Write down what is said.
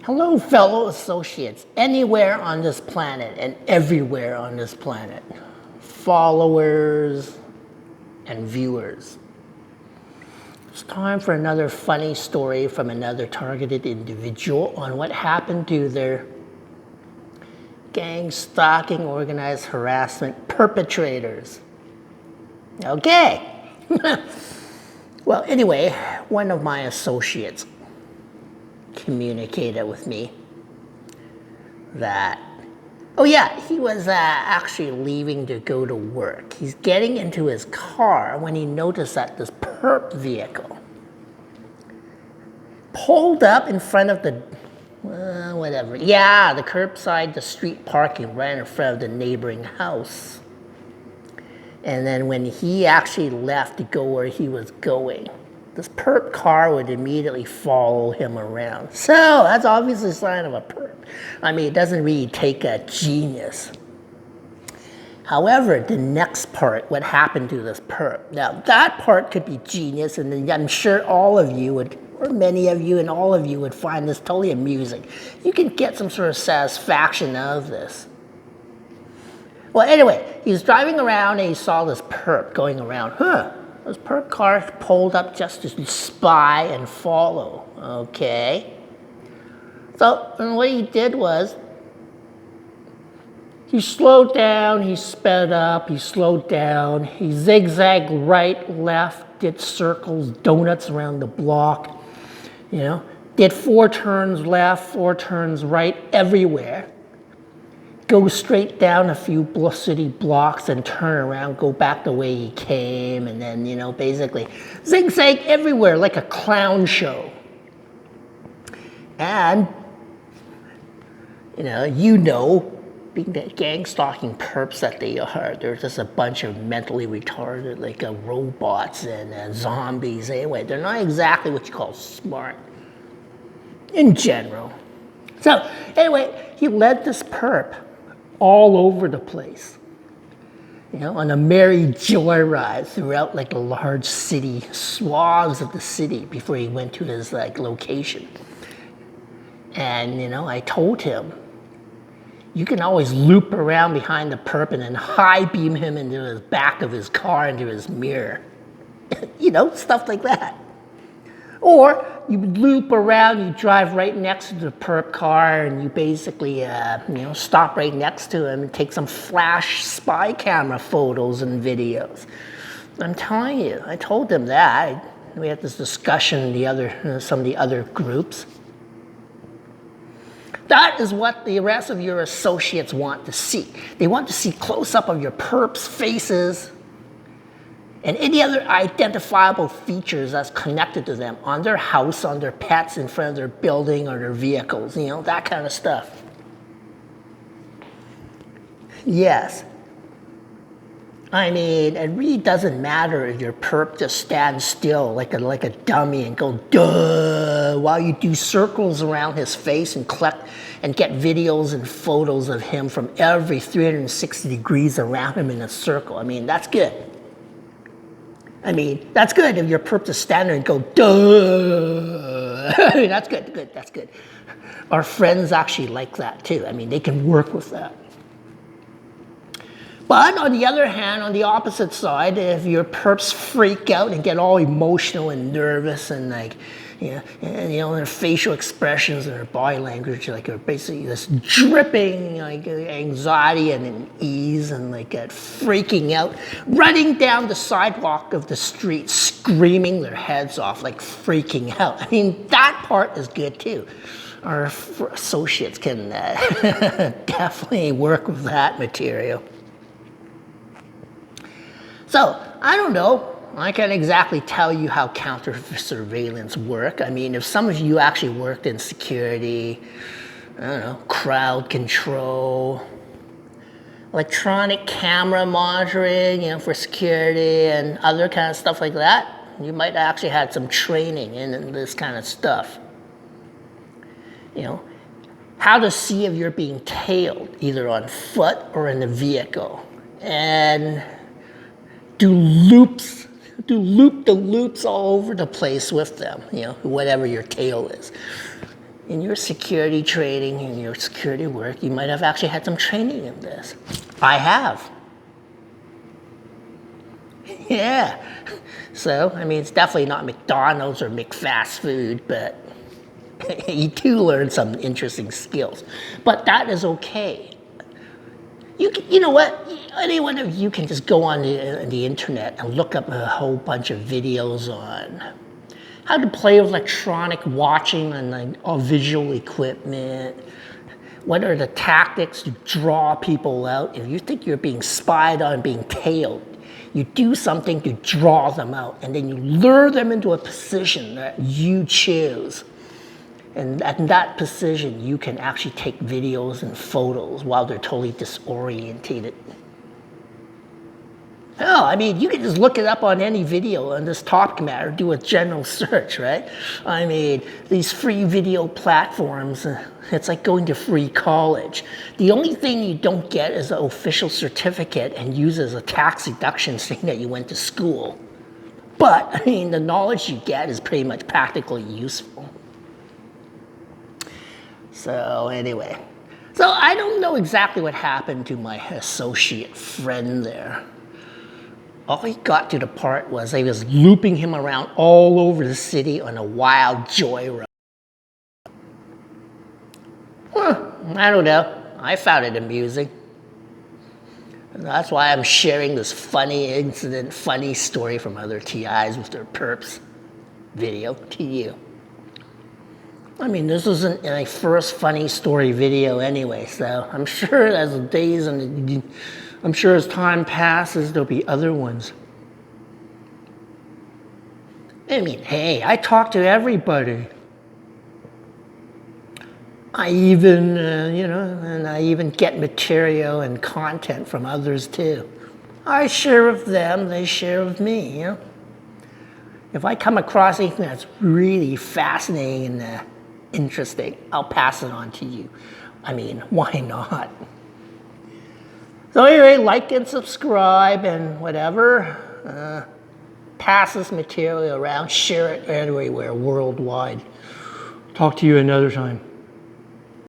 Hello, fellow associates, anywhere on this planet and everywhere on this planet, followers and viewers. It's time for another funny story from another targeted individual on what happened to their gang stalking, organized harassment perpetrators. Okay. Well, anyway, one of my associates communicated with me that, oh yeah, he was actually leaving to go to work. He's getting into his car when he noticed that this perp vehicle pulled up in front of the, the curbside, the street parking right in front of the neighboring house. And then when he actually left to go where he was going, this perp car would immediately follow him around. So that's obviously a sign of a perp. I mean, it doesn't really take a genius. However, the next part, what happened to this perp. Now, that part could be genius, and I'm sure all of you would, or many of you and all of you would find this totally amusing. You can get some sort of satisfaction out of this. Well, anyway, he was driving around and he saw this perp going around. This perp car pulled up just to spy and follow. Okay. So what he did was he slowed down, he sped up, he slowed down, he zigzagged right, left, did circles, donuts around the block, did 4 turns left, 4 turns right, everywhere. Go straight down a few city blocks and turn around, go back the way he came, and then, basically zigzag everywhere like a clown show. And, being the gang stalking perps that they are, there's just a bunch of mentally retarded, like robots and zombies. Anyway, they're not exactly what you call smart in general. So, anyway, he led this perp all over the place, on a merry joyride throughout like the large city, swaths of the city before he went to his location. And, I told him, you can always loop around behind the perp and then high beam him into the back of his car, into his mirror. Stuff like that. Or you loop around, you drive right next to the perp car, and you basically, stop right next to him and take some flash spy camera photos and videos. I'm telling you, I told them that. We had this discussion in some of the other groups. That is what the rest of your associates want to see. They want to see close-up of your perps' faces and any other identifiable features that's connected to them on their house, on their pets, in front of their building or their vehicles, that kind of stuff. Yes. I mean, it really doesn't matter if your perp just stands still like a dummy and go, duh, while you do circles around his face and collect and get videos and photos of him from every 360 degrees around him in a circle. I mean, that's good. That's good if your perp just stand there and go, duh. That's good. Our friends actually like that too. They can work with that. But on the other hand, on the opposite side, if your perps freak out and get all emotional and nervous and their facial expressions and their body language are basically just dripping anxiety and unease and freaking out, running down the sidewalk of the street, screaming their heads off, freaking out. That part is good too. Our associates can definitely work with that material. So, I don't know. I can't exactly tell you how counter surveillance work. If some of you actually worked in security, crowd control, electronic camera monitoring, for security and other kind of stuff like that, you might actually had some training in this kind of stuff. How to see if you're being tailed, either on foot or in the vehicle. And do loop the loops all over the place with them, whatever your tail is. in your security training, in your security work, you might have actually had some training in this. I have. Yeah. So, I mean, it's definitely not McDonald's or McFast food, but you do learn some interesting skills. But that is okay. You know what? Any one of you can just go on the internet and look up a whole bunch of videos on how to play with electronic watching and like all visual equipment. What are the tactics to draw people out? If you think you're being spied on, being tailed, you do something to draw them out, and then you lure them into a position that you choose. And at that position, you can actually take videos and photos while they're totally disorientated. Oh, I mean, you can just look it up on any video on this topic matter, do a general search, right? I mean, these free video platforms, it's like going to free college. The only thing you don't get is an official certificate and use as a tax deduction saying that you went to school. But, I mean, the knowledge you get is pretty much practically useful. So anyway, so I don't know exactly what happened to my associate friend there. All he got to the part was they was looping him around all over the city on a wild joyride. I don't know. I found it amusing. And that's why I'm sharing this funny incident, funny story from other TIs with their perps video to you. I mean, this isn't my first funny story video anyway, so I'm sure as the days and I'm sure as time passes, there'll be other ones. I mean, hey, I talk to everybody. I even, and I even get material and content from others too. I share with them, they share with me, you know. If I come across anything that's really fascinating and interesting, I'll pass it on to you. I mean, why not? So anyway, like and subscribe and whatever. Pass this material around, share it everywhere, worldwide. Talk to you another time.